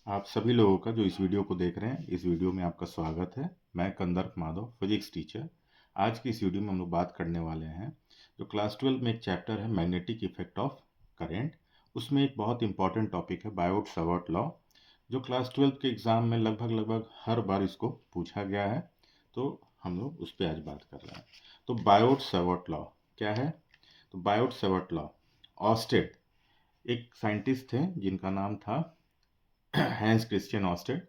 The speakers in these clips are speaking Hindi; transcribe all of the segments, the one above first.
आप सभी लोगों का जो इस वीडियो को देख रहे हैं, इस वीडियो में आपका स्वागत है। मैं कंदर्प माधव, फिजिक्स टीचर। आज की इस वीडियो में हम लोग बात करने वाले हैं जो क्लास 12 में एक चैप्टर है मैग्नेटिक इफेक्ट ऑफ करेंट। उसमें एक बहुत इंपॉर्टेंट टॉपिक है बायोट सावर्ट लॉ, जो क्लास 12 के एग्ज़ाम में लगभग हर बार इसको पूछा गया है। तो हम लोग उस पर आज बात कर रहे हैं। तो बायोट सावर्ट लॉ क्या है? तो बायोट सावर्ट लॉ, ऑस्टेड एक साइंटिस्ट थे जिनका नाम था हैंस क्रिश्चियन ऑस्टेड,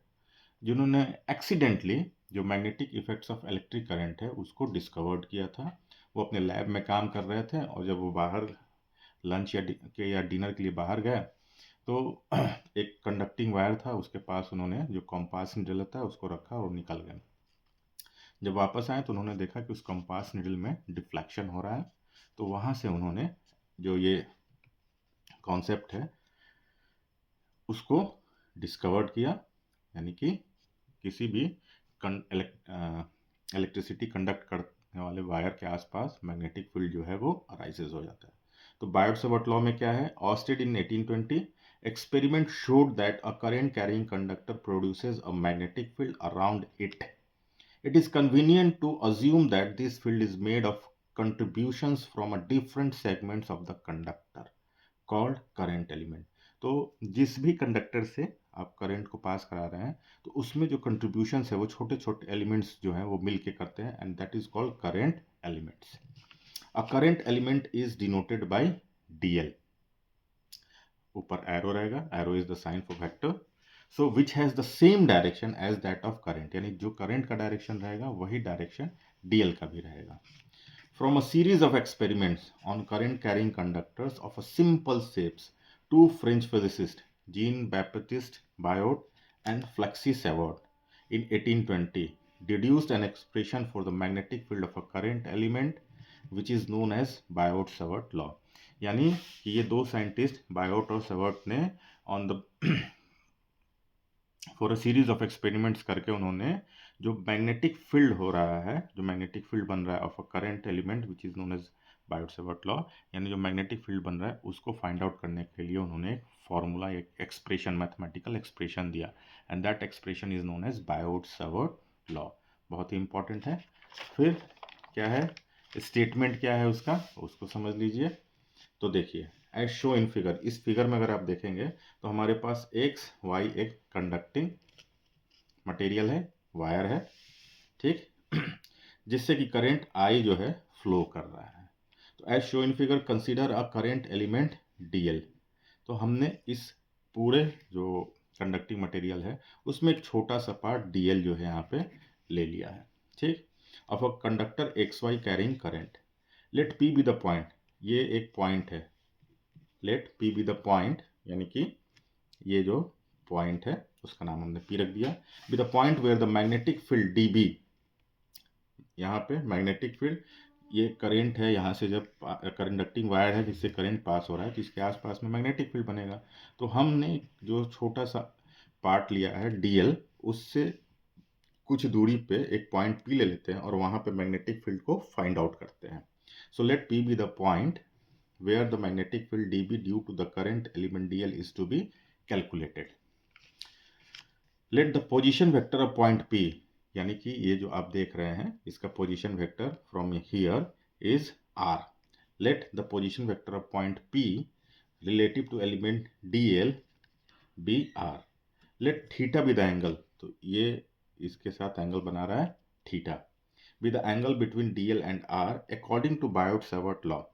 जिन्होंने एक्सीडेंटली जो magnetic effects of electric current है उसको डिस्कवर्ड किया था। वो अपने लैब में काम कर रहे थे और जब वो बाहर लंच या डिनर के लिए बाहर गए तो एक कंडक्टिंग वायर था उसके पास, उन्होंने जो कंपास निडल होता है उसको रखा और निकल गए। जब वापस आए तो उन्होंने देखा कि उस कंपास निडल में डिफ्लेक्शन हो रहा है। तो वहाँ से उन्होंने जो ये कॉन्सेप्ट है उसको डिस्कवर्ड किया, यानी कि किसी भी इलेक्ट्रिसिटी कंडक्ट करने वाले वायर के आसपास मैग्नेटिक फील्ड जो है वो अराइजेज हो जाता है। तो बायोट सावर्ट लॉ में क्या है? Oersted in 1820 experiment showed that a current carrying conductor produces a magnetic field around it. It is convenient to assume that this field is made of contributions from a different segments of the conductor called current element. तो जिस भी कंडक्टर से आप करंट को पास करा रहे हैं तो उसमें जो कंट्रीब्यूशंस है वो छोटे छोटे एलिमेंट्स जो हैं वो मिल के करते हैं, and that is called current elements. A current element is denoted by dl. ऊपर एरो रहेगा, arrow is the sign for vector, so which has the same direction as that of current, यानी जो करंट का डायरेक्शन रहेगा वही डायरेक्शन डीएल का भी रहेगा। From a series of experiments on current carrying conductors of a simple shapes, two French physicists, Jean-Baptiste Biot and Fluxy Savart, in 1820 deduced an expression for the magnetic field of a current element which is known as Biot-Savart law। यानी कि ये दो साइंटिस्ट बायोट और सवर्ट ने on the for a series of experiments करके उन्होंने जो मैग्नेटिक फील्ड हो रहा है, जो मैग्नेटिक फील्ड बन रहा है of a current element which is known as Biot Savart law, यानी जो मैग्नेटिक फील्ड बन रहा है उसको फाइंड आउट करने के लिए उन्होंने एक फॉर्मूला, एक एक्सप्रेशन, मैथमेटिकल एक्सप्रेशन दिया, and that expression is known as Biot Savart law. बहुत ही इंपॉर्टेंट है। फिर क्या है स्टेटमेंट, क्या है उसका, उसको समझ लीजिए। तो देखिए एज शो इन फिगर, इस फिगर में अगर आप देखेंगे तो हमारे पास एक्स वाई एक कंडक्टिंग मटेरियल है, वायर है, ठीक जिससे कि करंट आई जो है फ्लो कर रहा है। तो as show in figure consider a current element dl. तो हमने इस पूरे जो कंडक्टिंग मटेरियल है उसमें एक छोटा सा पार्ट डीएल जो है यहाँ पे ले लिया है, ठीक। Of a conductor X Y carrying current, let P be the point, ये एक पॉइंट है, let P be the point, यानी कि ये जो पॉइंट है उसका नाम हमने पी रख दिया, be the point where the magnetic field d B, यहाँ पे मैग्नेटिक फील्ड, ये करंट है, यहाँ से जब कंडक्टिंग वायर है जिससे करंट पास हो रहा है जिसके आसपास में मैग्नेटिक फील्ड बनेगा। तो हमने जो छोटा सा पार्ट लिया है डीएल, उससे कुछ दूरी पे एक पॉइंट पी ले लेते हैं और वहाँ पे मैग्नेटिक फील्ड को फाइंड आउट करते हैं। So let P be the point where the magnetic field dB due to the current element dl is to be calculated. Let the position vector of point P, यानी कि ये जो आप देख रहे हैं इसका position vector from here is r. Let the position vector of point P relative to element dl be r. Let theta be the angle, तो ये इसके साथ एंगल बना रहा है theta, be the angle between dl and r according to Biot-Savart law.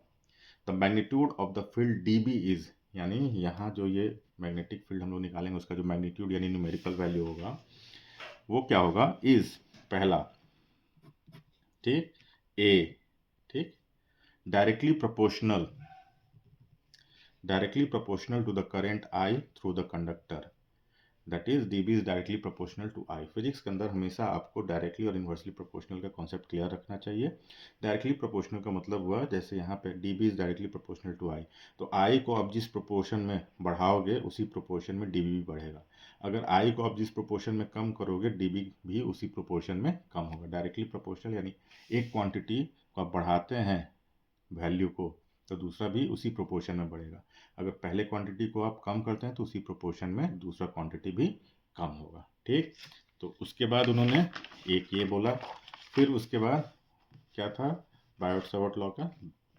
The magnitude of the field d B is, यानी यहाँ जो ये मैग्नेटिक फील्ड हम लोग निकालेंगे उसका जो मैग्नीट्यूड यानी न्यूमेरिकल वैल्यू होगा वो क्या होगा, इज पहला, ठीक, ए, ठीक, directly proportional to the current I through the conductor, that is d B is directly proportional to I. Physics के अंदर हमेशा आपको डायरेक्टली और इन्वर्सली प्रोपोर्शनल का कॉन्सेप्ट क्लियर रखना चाहिए। डायरेक्टली प्रोपोर्शनल का मतलब हुआ जैसे यहाँ पे D B is directly proportional to I, तो आई को आप जिस प्रोपोर्शन में बढ़ाओगे उसी प्रोपोर्शन में डी बी भी बढ़ेगा। अगर आई को आप जिस प्रोपोर्शन में कम करोगे डी बी भी उसी प्रोपोर्शन में कम होगा। डायरेक्टली प्रोपोर्शनल यानी एक क्वान्टिटी को आप बढ़ाते हैं वैल्यू को तो दूसरा भी उसी प्रोपोर्शन में बढ़ेगा। अगर पहले क्वांटिटी को आप कम करते हैं तो उसी प्रोपोर्शन में दूसरा क्वांटिटी भी कम होगा। ठीक, तो उसके बाद उन्होंने एक ये बोला, फिर उसके बाद क्या था बायोट-सावर्ट लॉ का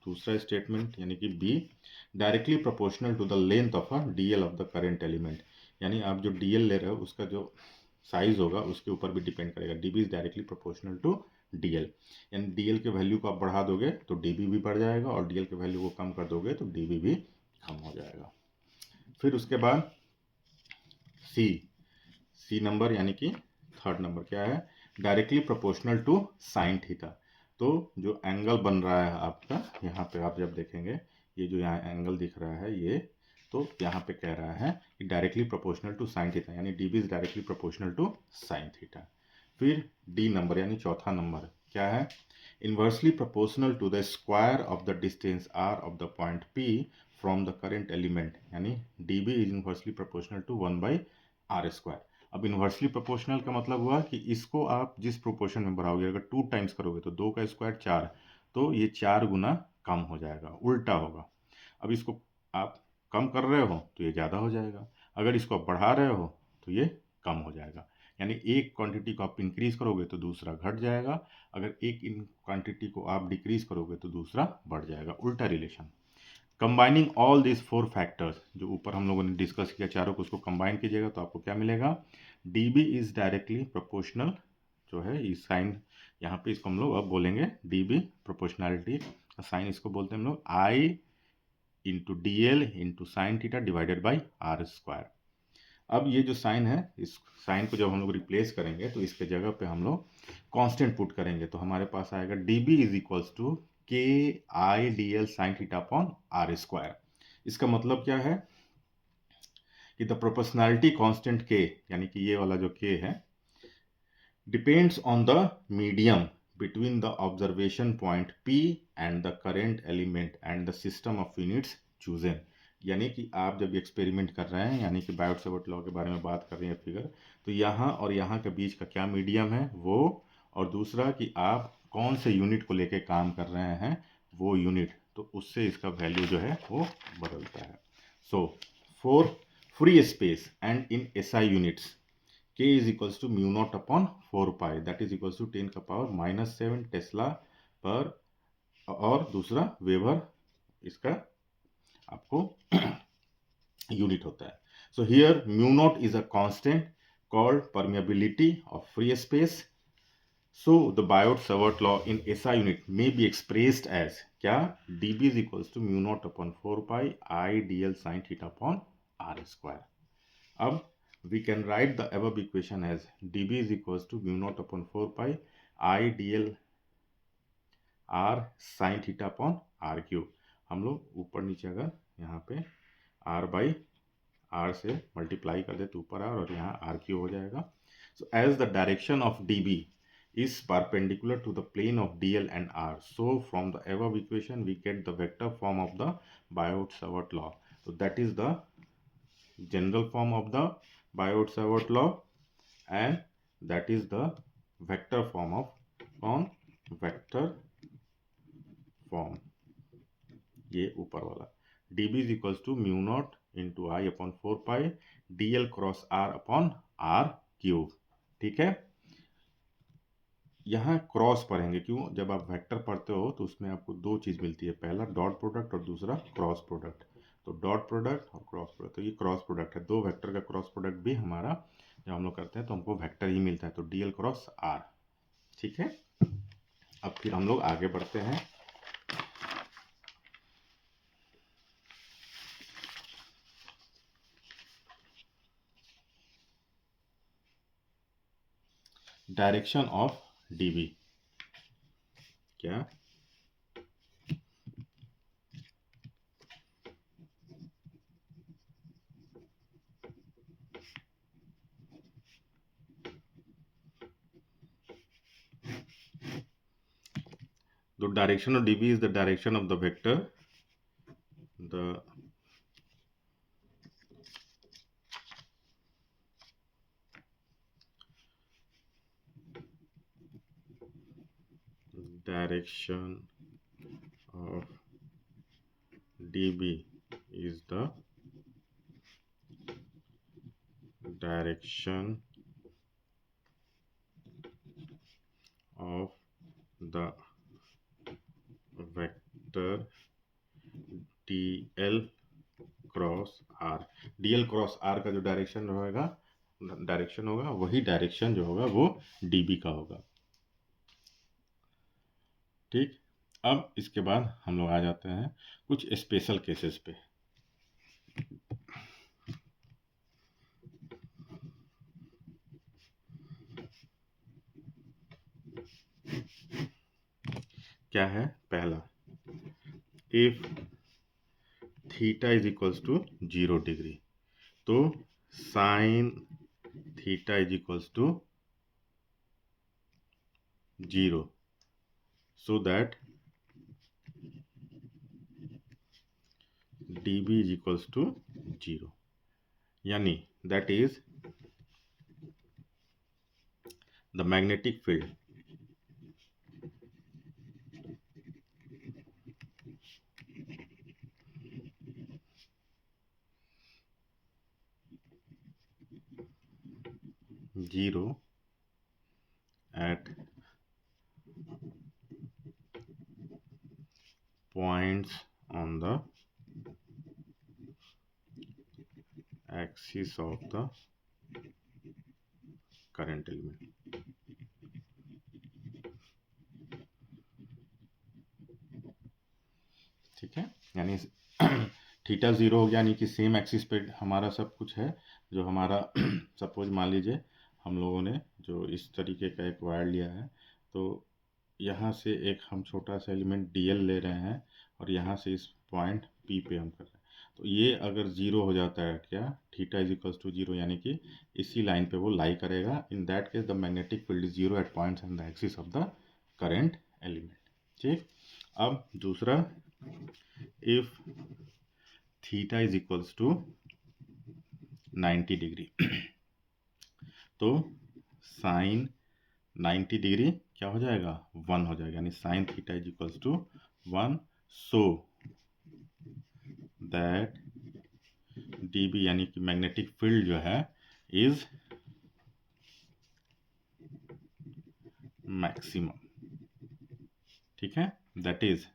दूसरा स्टेटमेंट यानी कि B, directly proportional to the length of a dl of the current element, यानी आप जो डीएल ले रहे हो उसका जो साइज होगा उसके ऊपर भी डिपेंड करेगा। DB is directly proportional to dl, यानी डीएल के वैल्यू को आप बढ़ा दोगे तो डीबी भी बढ़ जाएगा और डीएल के वैल्यू को कम कर दोगे तो डीबी भी कम हो जाएगा। फिर उसके बाद सी, सी नंबर यानी कि थर्ड नंबर क्या है, directly proportional to sine theta. तो जो एंगल बन रहा है आपका, यहाँ पे आप जब देखेंगे ये जो यहाँ एंगल दिख रहा है ये, तो यहाँ पे कह रहा है कि directly proportional to sine theta, यानी D B is directly proportional to sine theta. फिर डी नंबर यानी चौथा नंबर क्या है, inversely proportional to the square of the distance R of the point P from the current element, यानी D B is inversely proportional to 1/r²। अब इन्वर्सली प्रोपोर्शनल का मतलब हुआ कि इसको आप जिस प्रोपोर्शन में बढ़ाओगे, अगर 2 टाइम्स करोगे तो 2 का स्क्वायर 4, तो ये 4 गुना कम हो जाएगा, उल्टा होगा। अब इसको आप कम कर रहे हो तो ये ज़्यादा हो जाएगा, अगर इसको आप बढ़ा रहे हो तो ये कम हो जाएगा। यानी एक क्वांटिटी को आप इंक्रीज करोगे तो दूसरा घट जाएगा, अगर एक इन क्वांटिटी को आप डिक्रीज करोगे तो दूसरा बढ़ जाएगा, उल्टा relation. Combining all this 4 factors, जो ऊपर हम लोगों ने डिस्कस किया चारों को, उसको कंबाइन कीजिएगा तो आपको क्या मिलेगा, d B is directly proportional, जो है इस साइन यहाँ पे इसको हम लोग अब बोलेंगे डी बी प्रोपोर्शनैलिटी, साइन इसको बोलते हैं हम लोग I into D L into sine theta divided by r²। अब ये जो साइन है, इस साइन को जब हम लोग रिप्लेस करेंगे तो इसके जगह पे हम लोग कांस्टेंट पुट करेंगे, तो हमारे पास आएगा D B is equals to K I D L sine theta upon r²। इसका मतलब क्या है कि द प्रोपोर्शनैलिटी कांस्टेंट के, यानी कि ये वाला जो के है, depends on the medium between the observation point P and the current element and the system of units chosen। यानी कि आप जब एक्सपेरिमेंट कर रहे हैं, यानी कि बायोट-सावर्ट लॉ के बारे में बात कर रही है फिगर, तो यहाँ और यहाँ के बीच का क्या मीडियम है वो, और दूसरा कि आप कौन से यूनिट को लेके काम कर रहे हैं वो यूनिट, तो उससे इसका वैल्यू जो है वो बदलता है। So for free space and in SI units, k is equals to mu naught upon 4 pi, that is equals to 10 का पावर -7 टेस्ला पर, और दूसरा वेबर इसका आपको यूनिट होता है। So here mu naught is a constant called permeability of free space। So the Biot-Savart law in SI unit may be expressed as क्या, dB is equals to mu naught upon 4 pi I dl sin theta upon r²। अब we can write the above equation as dB is equals to mu naught upon 4 pi I dl r sin theta upon r³। हम लोग ऊपर नीचे अगर यहाँ पे r बाई r से मल्टीप्लाई कर दे तो ऊपर r और यहाँ r³ हो जाएगा। So as the direction of dB is perpendicular to the plane of dl and r, so from the above equation we get the vector form of the Biot-Savart law। So that is the general form of the Biot-Savart law and that is the vector form of on vector form, ये ऊपर वाला dB is equals to mu naught into I upon 4 pi dl cross r upon r³। ठीक है, यहाँ क्रॉस पढ़ेंगे, क्यों, जब आप वेक्टर पढ़ते हो तो उसमें आपको दो चीज़ मिलती है, पहला डॉट प्रोडक्ट और दूसरा क्रॉस प्रोडक्ट। तो डॉट प्रोडक्ट और क्रॉस प्रोडक्ट, तो ये क्रॉस प्रोडक्ट है, दो वेक्टर का क्रॉस प्रोडक्ट भी हमारा जब हम लोग करते हैं तो हमको वेक्टर ही मिलता है, तो डीएल क्रॉस आर। ठीक है, अब फिर हम लोग आगे बढ़ते हैं। डायरेक्शन ऑफ डीबी क्या, the direction of dB is the direction of the vector, the direction of dB is the direction of the vector dl cross r। dl cross r का जो डायरेक्शन होगा वही डायरेक्शन जो होगा वो dB का होगा। ठीक, अब इसके बाद हम लोग आ जाते हैं कुछ स्पेशल केसेस पे। क्या है पहला, if theta is equals to 0 degree, तो sine theta is equals to 0, so that dB is equals to 0, यानी that is the magnetic field zero at points on the axis of the current element। ठीक है, यानी थीटा 0 हो गया, यानी कि सेम एक्सिस पे हमारा सब कुछ है। जो हमारा सपोज मान लीजिए हम लोगों ने जो इस तरीके का एक वायर लिया है, तो यहाँ से एक हम छोटा सा एलिमेंट dl ले रहे हैं और यहाँ से इस पॉइंट P पे हम कर रहे हैं। तो ये अगर 0 हो जाता है, क्या थीटा इज इक्वल्स टू 0, यानी कि इसी लाइन पे वो लाई करेगा। In that case the magnetic field is 0 at points on the axis of the current element. ठीक, अब दूसरा, if theta is equals to 90 degree, तो साइन 90 डिग्री क्या हो जाएगा, 1 हो जाएगा, यानी sine theta is equals to 1, so that dB यानी कि मैग्नेटिक फील्ड जो है इज मैक्सिमम। ठीक है, दैट इज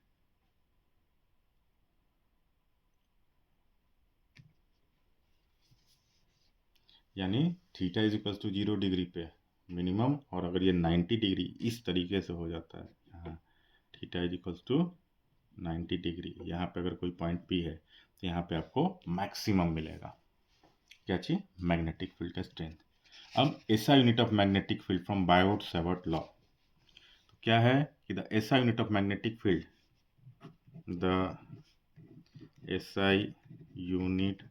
यानी theta is equals to 0 degree पे मिनिमम, और अगर ये 90 डिग्री इस तरीके से हो जाता है, यहाँ theta is equals to 90 degree, यहाँ पे अगर कोई पॉइंट P है तो यहाँ पे आपको मैक्सिमम मिलेगा। क्या चीज, मैग्नेटिक फील्ड का स्ट्रेंथ। अब SI unit of magnetic field from Biot-Savart law, तो क्या है कि the SI unit of magnetic field, the SI unit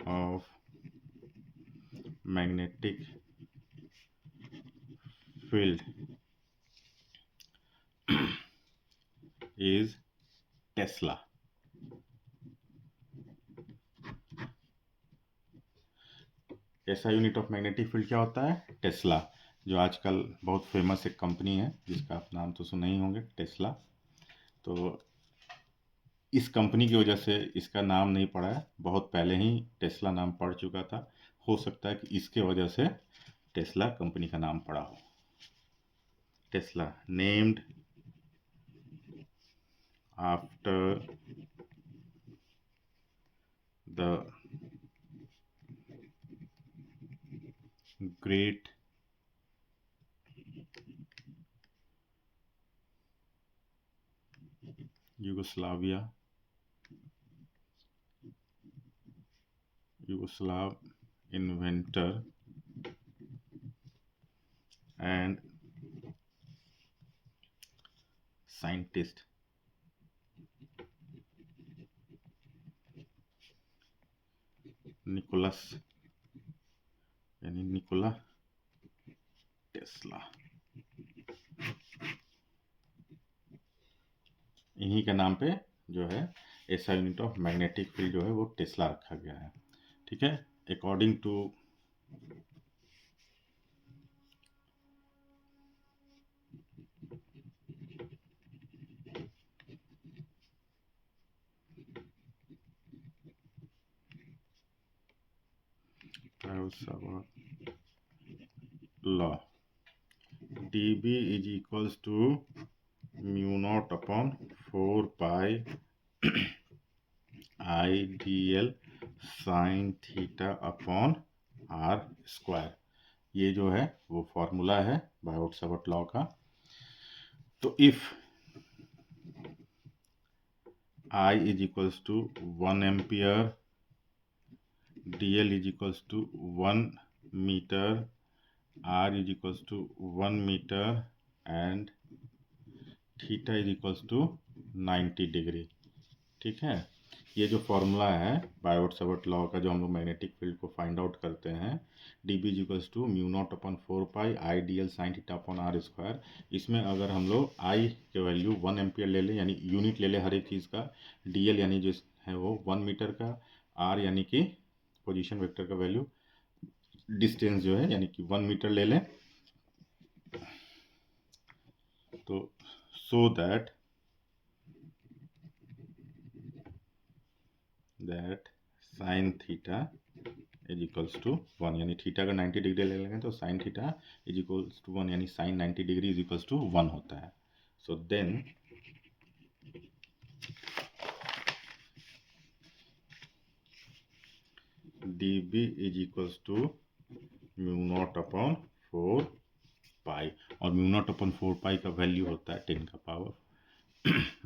of magnetic field is Tesla. ऐसा यूनिट ऑफ मैग्नेटिक फील्ड क्या होता है, टेस्ला, जो आजकल बहुत फेमस एक कंपनी है जिसका आप नाम तो सुने ही होंगे, टेस्ला। तो इस कंपनी की वजह से इसका नाम नहीं पड़ा है, बहुत पहले ही टेस्ला नाम पड़ चुका था। हो सकता है कि इसके वजह से टेस्ला कंपनी का नाम पड़ा हो। Tesla named after the great Yugoslav inventor and scientist Nicolas यानी निकोला टेस्ला, इन्हीं के नाम पे जो है ऐसा यूनिट ऑफ मैग्नेटिक फील्ड जो है वो टेस्ला रखा गया है। ठीक है, according to Biot-Savart law. dB is equals to mu naught upon 4 pi I dl sin theta upon r square. ये जो है वो फॉर्मूला है बायोट-सावर्ट लॉ का। तो if I is equals to 1 ampere, dl is equals to 1 meter, r is equals to 1 meter and theta is equals to 90 degree. ठीक है, ये जो फॉर्मूला है बायोट-सावर्ट लॉ का, जो हम लोग मैग्नेटिक फील्ड को फाइंड आउट करते हैं, dB is equals to mu naught upon 4 pi I D L sine theta upon R square. इसमें अगर हम लोग आई के वैल्यू 1 एम्पियर ले लें, यानी यूनिट ले लें हर एक चीज़ का, dl यानी जो है वो 1 मीटर का, r यानी कि पोजीशन वेक्टर का वैल्यू, डिस्टेंस जो है यानी कि 1 मीटर ले लें, तो so that sin theta is equals to 1, यानी थीटा का 90 डिग्री ले लेंगे तो sin theta is equals to 1, यानी sin 90 degree is equals to 1 होता है। So then dB is equals to mu naught upon 4 pi, और म्यू नॉट अपॉन 4 पाई का वैल्यू होता है 10 का power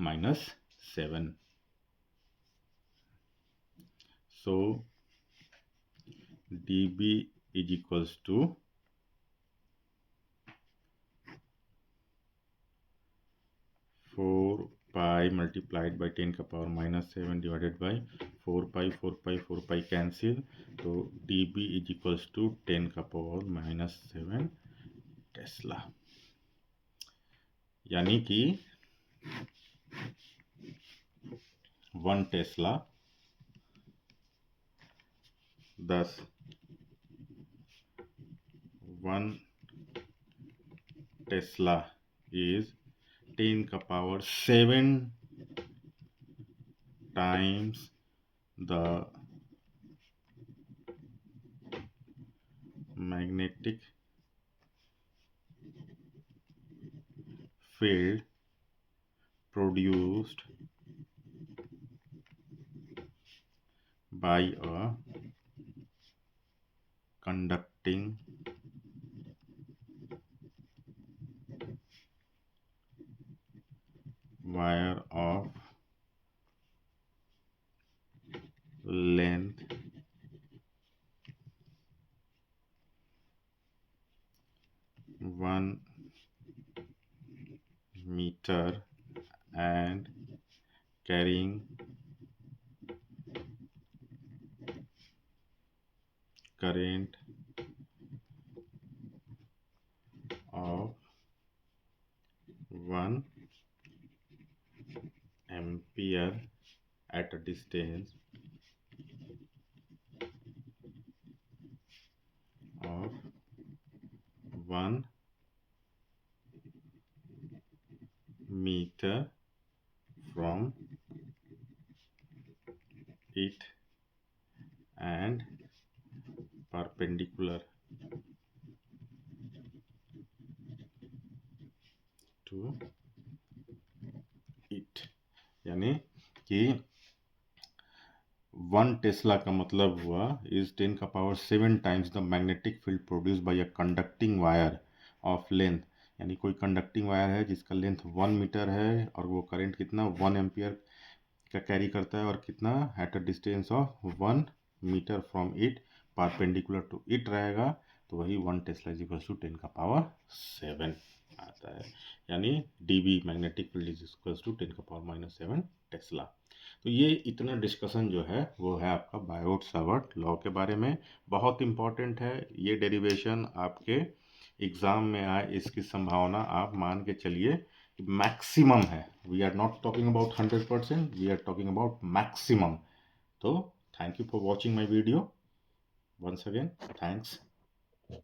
-7। So dB is equals to 4 pi multiplied by 10 का power -7 divided by 4 pi 4 pi 4 pi cancel, तो dB इज इक्वल्स टू 10 का पावर -7 टेस्ला, यानी कि 1 टेस्ला 1 टेस्ला is 10 का power 7 times the magnetic field produced by a conducting wire of length 1 meter and carrying current of 1 ampere at a distance of 1 meter from it and perpendicular to it, यानी कि 1 टेस्ला का मतलब हुआ इज 10 का power 7 times the magnetic field produce by a conducting wire of length, यानी कोई कंडक्टिंग वायर है जिसका लेंथ 1 मीटर है और वो करंट कितना 1 एम्पियर का कैरी करता है, और कितना at a distance of 1 metre from it perpendicular to it रहेगा, तो वही 1 टेस्ला इज इक्वल्स टू 10 का पावर 7 आता है, यानी dB magnetic field is equals to 10 का पावर -7 टेस्ला। तो ये इतना डिस्कशन जो है वो है आपका बायोट-सावर्ट लॉ के बारे में, बहुत इम्पॉर्टेंट है। ये डेरिवेशन आपके एग्ज़ाम में आए इसकी संभावना आप मान के चलिए मैक्सिमम है। We are not talking about 100%, we are talking about maximum. तो thank you for watching my video. Once again thanks.